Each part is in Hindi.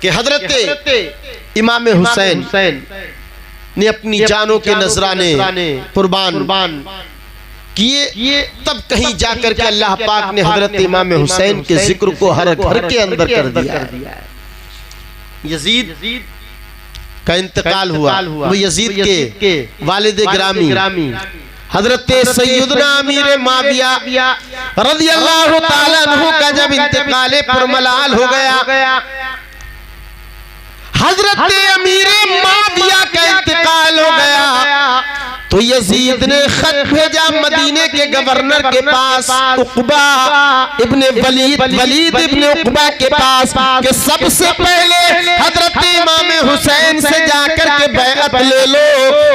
कि हजरत इमाम हुसैन ने अपनी जानों के नजराने कुर्बान किए, तब कहीं जाकर के अल्लाह पाक ने हजरत इमाम हुसैन के जिक्र को हर घर के अंदर कर दिया। यजीद का इंतकाल हुआ, वो यजीद के वालिद गिरामी हजरत सैयदना अमीर माविया रज़ियल्लाहु ताला अन्हु का जब इंतकाल पुरमलाल हो गया, हजरत अमीर माविया का इंतकाल हो गया, तो यजीद ने खत भेजा मदीने के गवर्नर के पास, उक़बा इब्ने वलीद इब्ने उक़बा के पास, कि सबसे पहले हजरत इमाम हुसैन से जाकर के बैअत ले लो।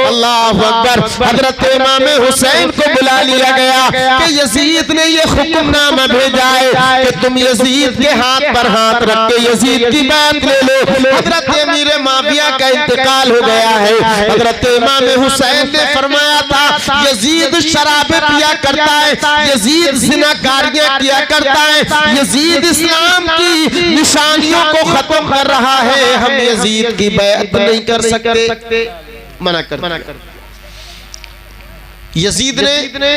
अल्लाहु अकबर। हजरत इमाम हुसैन को बुला लिया गया कि यजीद ने ये हुक्मनामा भेजा है कि तुम यजीद के हाथ पर हाथ रख के यजीद की बात ले लो। हजरत अमीर माविया का इंतकाल हो गया है। हजरत इमाम हुसैन ने फरमाया था यजीद शराबे पिया करता है, यजीद ज़िनाकारियां किया करता है, यजीद इस्लाम की निशानियों को खत्म कर रहा है, हम यजीद की बैअत नहीं कर सकते, मना कर। यजीद ने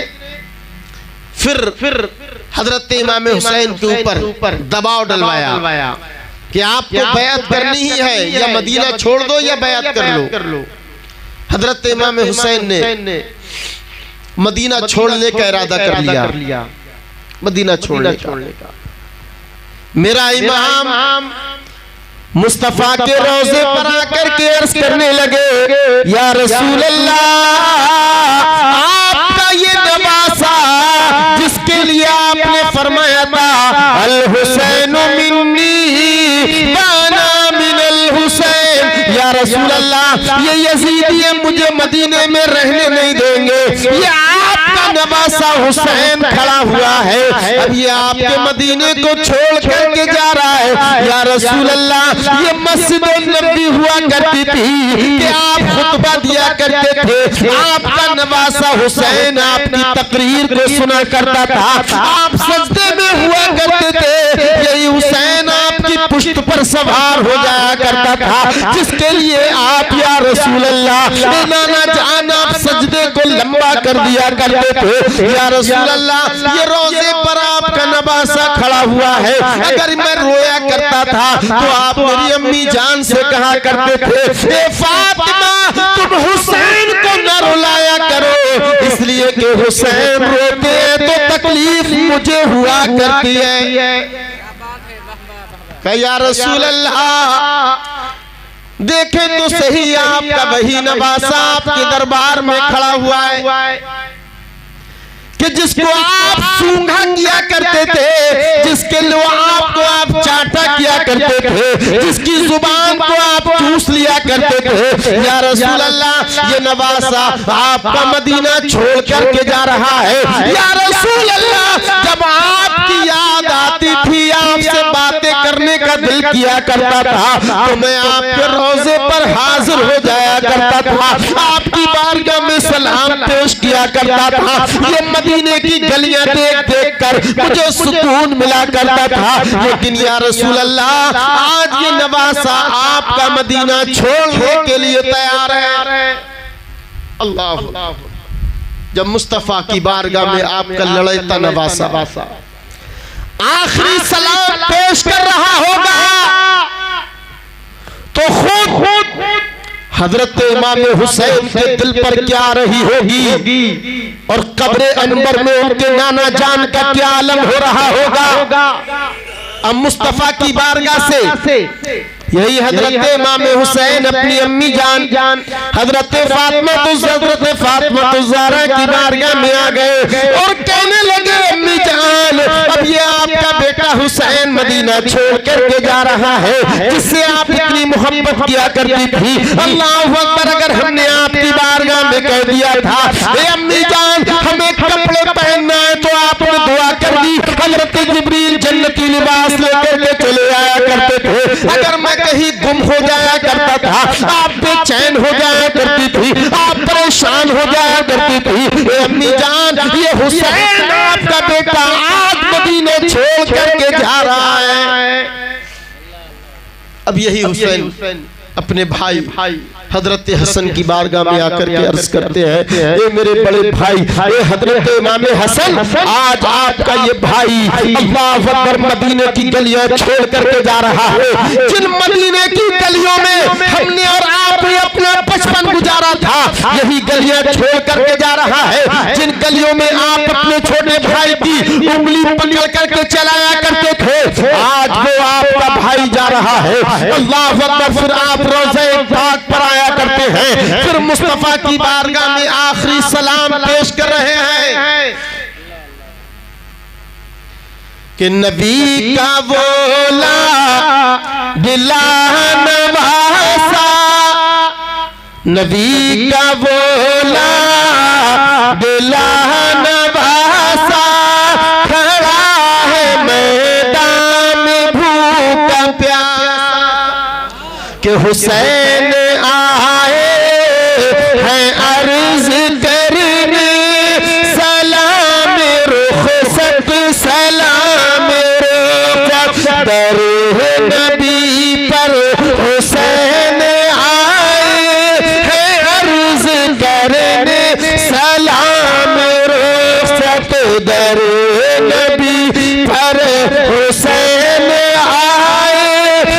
फिर हजरत इमाम हुसैन के ऊपर दबाव डलवाया कि आपको बैअत करनी ही है, या मदीना छोड़ दो या बैअत कर लो। हजरत इमाम हुसैन ने मदीना छोड़ने का इरादा कर लिया, मदीना छोड़ने का। मेरा इमाम मुस्तफा के रोजे पर आकर के अर्ज करने लगे, या रसूल अल्लाह, आपका ये नवासा जिसके लिए आपने फरमाया था अल हुसैन मिन्नी वाना मिनल हुसैन, या रसूल अल्लाह ये यजीदी मुझे मदीने में रहने नहीं देंगे, ये आपका नवासा हुसैन खड़ा हुआ है, अब ये आपके मदीने को छोड़ करके जा रहा है, या रसूल अल्लाह ये मस्जिद नबी हुआ करती थी कि आप खुतबा दिया करते थे, आपका नवासा हुसैन आपकी तकरीर को सुना करता था, आप सजदे में हुआ करते थे, यही हुसैन आपकी पुश्त पर सवार हो जाया करता था, जिसके लिए आप या रसूल अल्लाह नाना जान आप सजदे को लंबा कर दिया करते थे, या रसूल अल्लाह ये रोजे पर आपका नवासा खड़ा हुआ है, अगर मैं रोया करता था तो आप मेरी अम्मी जान से कहा करते थे ए फातिमा तुम हुसैन को न रुलाया करो, इसलिए कि हुसैन रोते हैं तो तकलीफ मुझे हुआ करती है। या रसूल अल्लाह देखें तो सही आपका वही नवासा आपके दरबार में खड़ा हुआ है कि जिसको आप सूंघा किया करते थे, जिसके लिए आपको आप चाटा किया करते थे, जिसकी जुबान को आप चूस लिया करते थे, या रसूल अल्लाह ये नवासा आपका मदीना छोड़ करके जा रहा है, या रसूल अल्लाह जब आपकी याद आती थी, आपसे बातें करने का दिल किया करता था, तो मैं आपके रोजे पर हाजिर हो जाया करता था, आपकी बारगाह में सलाम पेश किया करता था, ये मदीने की गलियां देख देख कर मुझे सुकून मिला करता था। लेकिन या रसूल अल्लाह आज ये नवासा आपका मदीना छोड़ने के लिए तैयार है। अल्लाह, जब मुस्तफा की बारगाह में आपका लड़ता नवासा आखिरी सलाम पेश कर रहा होगा, तो खुद हजरत इमाम हुसैन के दिल पर क्या रही होगी, और कब्रे अनवर में उनके नाना जान का क्या आलम हो रहा होगा। अब मुस्तफा की बारगाह से यही हजरत इमाम हुसैन अपनी अम्मी जान हजरत फातिमा ज़हरा की बारगाह में आ गए और कहने लगे अम्मी जान, अब ये आपका बेटा हुसैन मदीना छोड़ करके जा रहा है, जिससे आप इतनी मोहब्बत किया करती थी। अल्लाहु अकबर, अगर हमने आपकी बारगाह में कह दिया था ए अम्मी जान हमें कपड़े पहनना है, तो आपने दुआ कर दी, हजरत जिब्रील जन्नती लिबास लेकर के चले आया करते थे, अगर मैं कहीं गुम हो जाया करता था आप बेचैन हो जाया करती थी, आप परेशान हो जाया करती थी। ए अम्मी जान ये हुसैन आपका बेटा आज मदीने छोड़ करके जा रहा है। अब यही हुसैन अपने भाई हजरत हसन की बारगाह में आकर के अर्ज करते हैं, ए मेरे बड़े भाई, ए हजरत इमाम हसन, आज आपका ये भाई अल्लाह अकबर मदीने की गलियां छोड़ करके जा रहा है। जिन मदीने की गलियों में हमने और आपने अपना बचपन गुजारा था, यही गलियां छोड़ करके जा रहा है। जिन गलियों में आप अपने छोटे भाई की उंगली पकड़ करके चलाया करते थे, आज वो आपका भाई जा रहा है। अल्लाह अकबर। फिर आप रोज़े पाक पर आया करते हैं, फिर मुस्तफा की बारगाह में आखिरी सलाम पेश कर रहे हैं कि नबी का बोला दिला नवासा, नबी का बोला दिला नवासा, खड़ा है मैदान में भूखा प्यासा कि हुसैन आए हैं अर्ज करने, सलाम रुखसत सलाम रुखसत दर नबी पर हुसैन आए हैं अर्ज करने, सलाम रुखसत दर नबी पर हुसैन आए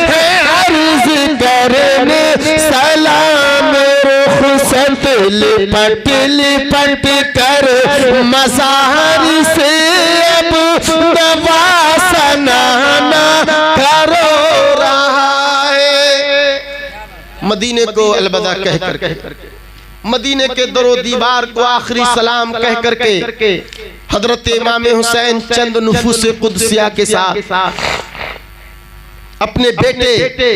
हैं अर्ज करने, सलाम रुखसत लिपट लिपट कर मज़ार से अब नवासना करो रहा है। मदीने को अलविदा कह कर, मदीने के दरो दीवार को आखिरी सलाम कह करके हजरत इमाम हुसैन चंद नुफूस कुदसिया के साथ अपने बेटे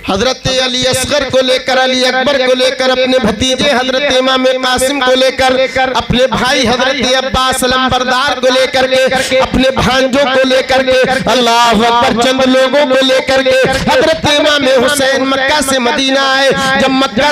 हजरत अली असगर को लेकर, अली अकबर को लेकर, अपने भतीजे हजरत इमाम कासिम को लेकर, अपने भाई हजरत अब्बास अलमबरदार को लेकर के, अपने भांजों को लेकर के, अल्लाह अकबर, चंद लोगों को लेकर के हजरत इमाम हुसैन मक्का से मदीना आए। जब मक्का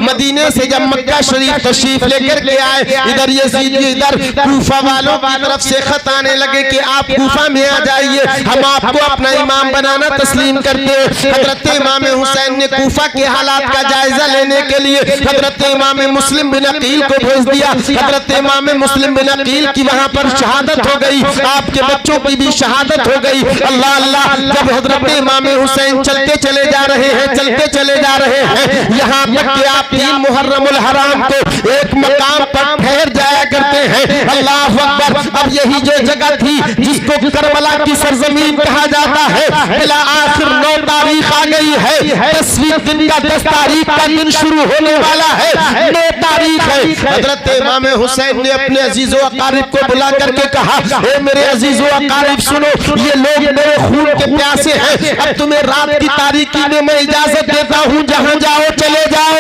मदीने से जब मक्का शरीफ तशरीफ लेकर के आए, इधर यजीद इधर कूफा वालों की तरफ से खत आने लगे कि आप कूफा में आ जाइए, हम आपको अपना इमाम बनाना तस्लीम करते हैं। हजरत इमाम हुसैन ने कूफा के हालात का जायजा लेने के लिए हजरत इमाम मुस्लिम बिन अकील को भेज दिया। हजरत इमाम मुस्लिम बिन अकील की वहां पर शहादत हो गई, आपके बच्चों की भी शहादत हो गई। अल्लाह अल्लाह। जब हजरत इमाम हुसैन चलते चले जा रहे हैं, चलते चले जा रहे हैं, यहाँ तक कि आप 3 मुहर्रमुल हराम को एक मकाम पर ठहर जाया करते हैं। अल्लाह अकबर। अब यही जो जगह थी जिसको करबला की सरजमीन कहा जाता है, बिला आखिर 9 तारीख आ गई है, 10वीं दिन का 10 तारीख का दिन शुरू होने वाला है, 9 तारीख है। हजरत इमाम हुसैन ने अपने अजीजो अकारिब को बुला करके कहा, ए मेरे अजीजो अकारिब सुनो, ये लोग मेरे खून के प्यासे हैं, अब तुम्हें रात की तारीकी में मैं इजाजत देता हूँ, जहां जाओ चले जाओ।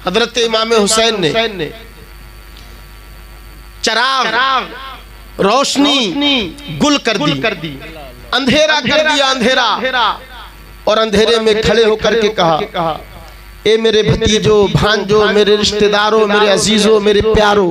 हजरत इमाम हुसैन ने चराग रोशनी गुल कर दी, अंधेरा कर दिया, अंधेरा। और अंधेरे में खड़े होकर के कहा, ए मेरे भतीजों, भांजों, मेरे रिश्तेदारों, मेरे अजीजों, मेरे प्यारों,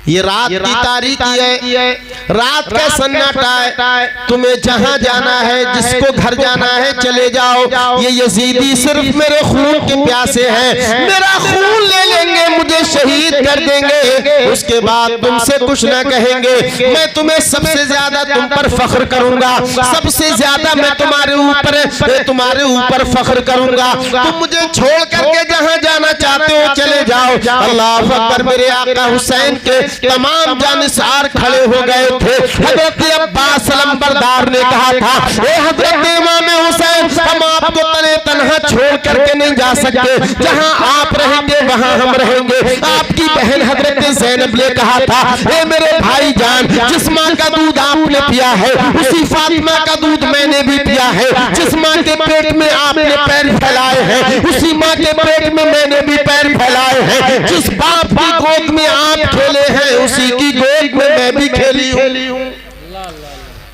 ये रात की तारीकी है, रात का सन्नाटा है, तुम्हें जहां जाना है, जिसको घर जाना है चले जाओ। ये यजीदी सिर्फ मेरे खून के प्यासे हैं, मेरा खून ले लेंगे, मुझे शहीद कर देंगे, उसके बाद तुमसे कुछ न कहेंगे। मैं तुम्हें सबसे ज्यादा तुम पर फख्र करूंगा, सबसे ज्यादा मैं तुम्हारे ऊपर फख्र करूंगा। तुम मुझे छोड़ करके जहां जाना चाहते हो चले जाओ। अल्लाह अकबर। मेरे आका हुसैन के तमाम जानिसार खड़े हो गए थे। हजरत अब्बास अलमबरदार ने कहा था, ए हजरत इमाम हुसैन, हम आपको तने तन्हा छोड़ करके नहीं जा सकते, जहां आप रहेंगे वहां हम रहेंगे। आपकी बहन हजरत ज़ैनब ने कहा था, ए मेरे भाई जान, जिस माँ का दूध आपने पिया है उसी फातिमा का दूध मैंने भी पिया है, जिस माँ के पेट में आपने पैर फैलाए हैं उसी माँ के पेट में मैंने भी पैर फैलाए हैं, जिस बाप की गोद में आप खेले हैं उसी की गोद में मैं भी खेली हूँ।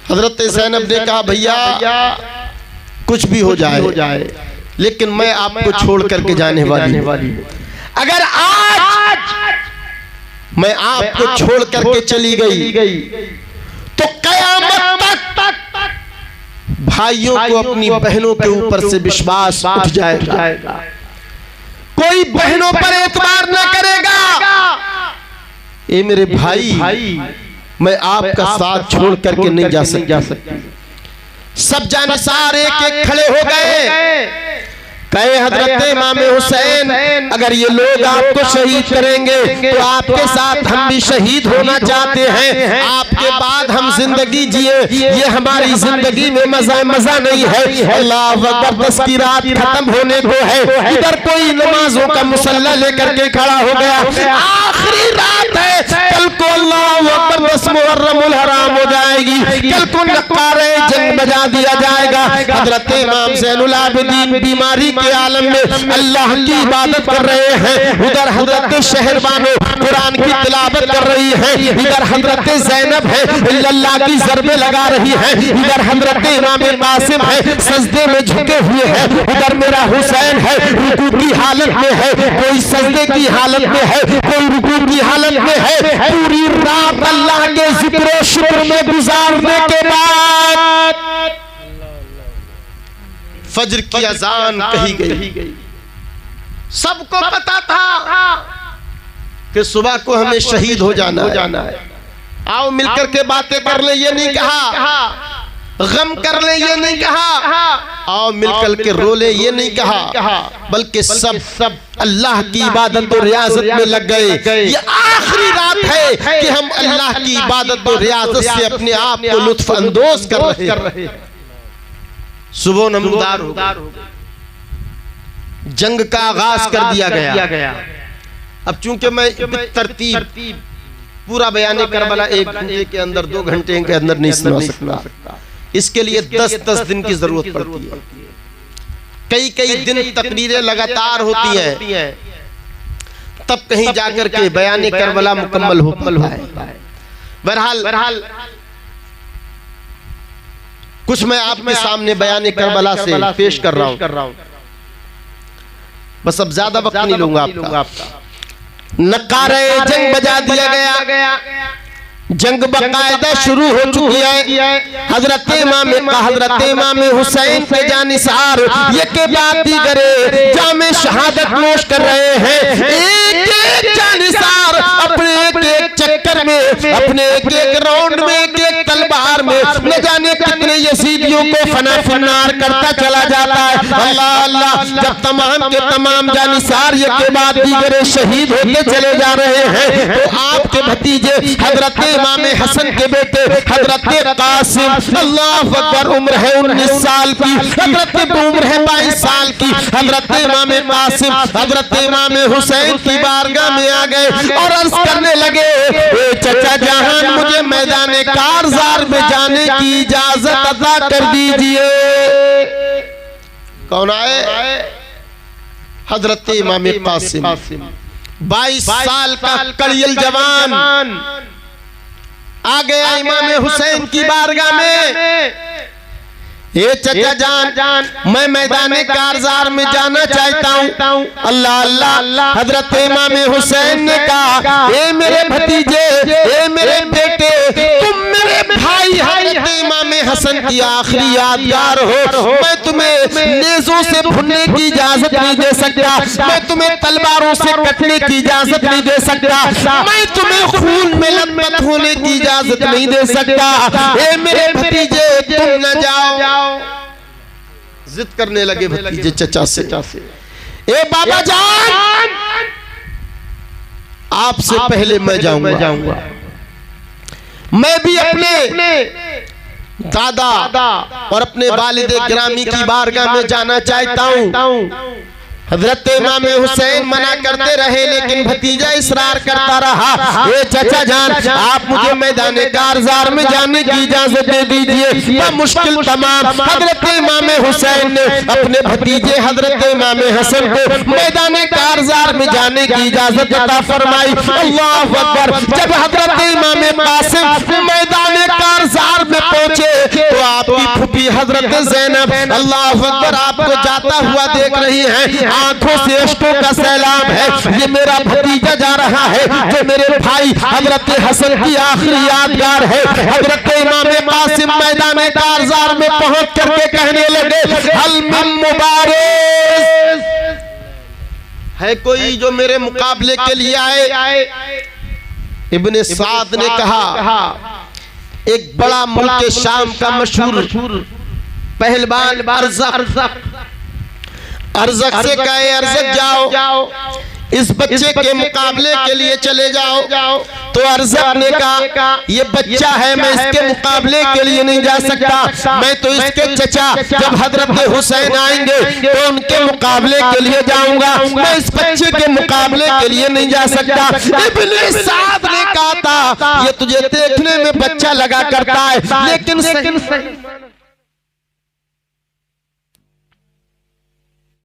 हजरत ज़ैनब ने कहा, भैया कुछ भी हो जाए लेकिन मैं आपको छोड़ करके जाने वाली हूँ। अगर आज मैं आपको छोड़ करके चली गई तो कयामत तक भाइयों को अपनी बहनों के ऊपर से विश्वास उठ जाएगा, कोई बहनों पर एतबार न करेगा। ए मेरे भाई, मैं आपका साथ छोड़ करके नहीं जा सकता। सब जानिसार एक एक खड़े हो गए, कहे हजरत इमाम हुसैन, अगर ये लोग आपको शहीद करेंगे तो आपके साथ हम भी शहीद होना चाहते हैं। आपके बाद हम जिंदगी जिए, ये हमारी जिंदगी में मजा नहीं है। अल्लाह अकबर, 10 की रात खत्म होने को है। इधर कोई नमाजों का मुसल्ला लेकर के खड़ा हो गया, आखिरी रात है, कल को अल्लाह अकबर 10 मुहर्रमुल हराम हो जाएगी, कल को नक्कारे जंग बजा दिया जाएगा। हजरत इमाम ज़ैनुल आबिदीन बीमारी के आलम में अल्लाह की इबादत कर रहे हैं, उधर हजरत शहरबानो कुरान की तिलावत कर रही है, इधर हजरत ज़ैनब है अल्लाह की ज़रबे लगा रही है, इधर हजरत इमाम कासिम है सजदे में झुके हुए हैं, उधर मेरा हुसैन है रुकू की हालत में है, कोई सजदे की हालत में है, कोई रुकू की हालत में है। पूरी रात अल्लाह के जिक्र शुक्र में गुजारने के बाद फज्र की अजान कही गई। सबको पता था कि सुबह को हमें शहीद हो जाना है। आओ मिलकर के बातें कर ले, ये नहीं कहा, गम कर ले ये नहीं कहा, आओ मिलकर के रो ले ये नहीं कहा, बल्कि सब अल्लाह की इबादत और रियाजत में लग गए। ये आखिरी रात है कि हम अल्लाह की इबादत और रियाजत से अपने आप को लुत्फ अंदोज कर रहे हैं। सुबह नमदार हो गए, जंग का आगाज कर दिया गया। अब चूंकि मैं तरतीब पूरा बयान करबला 1 घंटे के अंदर 2 घंटे के अंदर नहीं सुना सकता, इसके लिए 10 दिन की जरूरत पड़ती है। कई दिन तकरीरें लगातार होती हैं, तब कहीं जाकर के बयान करबला मुकम्मल होता है। बहरहाल कुछ मैं आपके सामने बयान करबला से पेश कर रहा हूं, बस अब ज्यादा वक्त नहीं लूंगा आपका। नकारे जंग बजा दिया गया, जंग बाकायदा शुरू हो चुकी है। हजरत इमाम हुसैन के जानिसार ये के बाद दीगरे जामे शहादत नोश कर रहे हैं। एक जानिसार अपने एक चक्कर में, अपने एक राउंड में, एक तलवार में न जाने कितने यजीदियों को फना फनार करता चला जाता है। अल्लाह अल्लाह, जब तमाम के तमाम जानिसार ये के बाद दीगरे शहीद होते चले जा रहे हैं, तो आपके भतीजे हजरत इमाम हसन के बेटे हजरत कासिम, अल्लाह अकबर, उम्र है 19 साल की, हजरत उम्र है 22 साल की, हजरत इमाम कासिम हजरत इमाम हुसैन की बारगाह में आ गए और अर्ज करने लगे, चचा जहान मुझे मैदान कारज़ार में जाने की इजाजत अता कर दीजिए। कौन आए? हजरत इमाम कासिम, 22 साल का कड़ियल जवान आ गया इमाम हुसैन की बारगाह में। ये चचा जान, मैं मैदान कारज़ार में जाना चाहता हूँ। अल्लाह अल्लाह, हजरत इमाम हुसैन ने कहा, ए मेरे भतीजे, ए मेरे बेटे, तुम मेरे भाई हजरत इमाम हसन की आखिरी यादगार हो। मैं तुम्हें नेज़ों से भुनने की इजाजत नहीं दे सकता, मैं तुम्हें तलवारों से कटने की इजाजत नहीं दे सकता, मैं तुम्हें खून में लथपथ होने की इजाजत नहीं दे सकता। ए मेरे भतीजे, तुम न जाओ। जिद करने लगे भतीजे चचा से, ए बाबा जान, आपसे पहले मैं जाऊंगा। मैं भी अपने दादा और अपने वालिद गिरामी की बारगाह में जाना चाहता हूँ। हजरत इमाम हुसैन मना करते रहे, लेकिन भतीजा इसरार करता रहा। ए चचा जान, आप मुझे मैदान कारज़ार में जाने की इजाजत दे दीजिए। वह मुश्किल तमाम हजरत इमाम हुसैन ने अपने भतीजे हजरत इमाम हसन को मैदान कारज़ार में जाने की इजाजत अता फरमाई। अल्लाह अकबर, जब हजरत इमाम कासिम मैदान कारज़ार में पहुंचे तो आपकी फूफी हजरत ज़ैनब, अल्लाह अकबर, आपको जाता हुआ देख रही हैं। आंखों से अश्कों का सैलाब है। ये मेरा भतीजा जा रहा है जो मेरे भाई हजरत हसन की आखिरी यादगार है। हजरत इमाम कासिम मैदान कारजार में पहुंच करके कहने लगे, हल मिन मुबारिस, है कोई जो मेरे मुकाबले के लिए आए? इब्ने साद ने कहा, एक बड़ा मुल्क शाम का मशहूर पहलवान अरज़क से कहे, अरज़क जाओ इस बच्चे के मुकाबले के लिए चले जाओ। तो अरज़क ने कहा, ये बच्चा है, मैं इसके मुकाबले के लिए नहीं जा सकता, मैं तो इसके चचा जब हजरत हुसैन आएंगे तो उनके मुकाबले के लिए जाऊंगा, मैं इस बच्चे के मुकाबले के लिए नहीं जा सकता। इब्ने साद ने कहा था, ये तुझे देखने में बच्चा लगा करता है लेकिन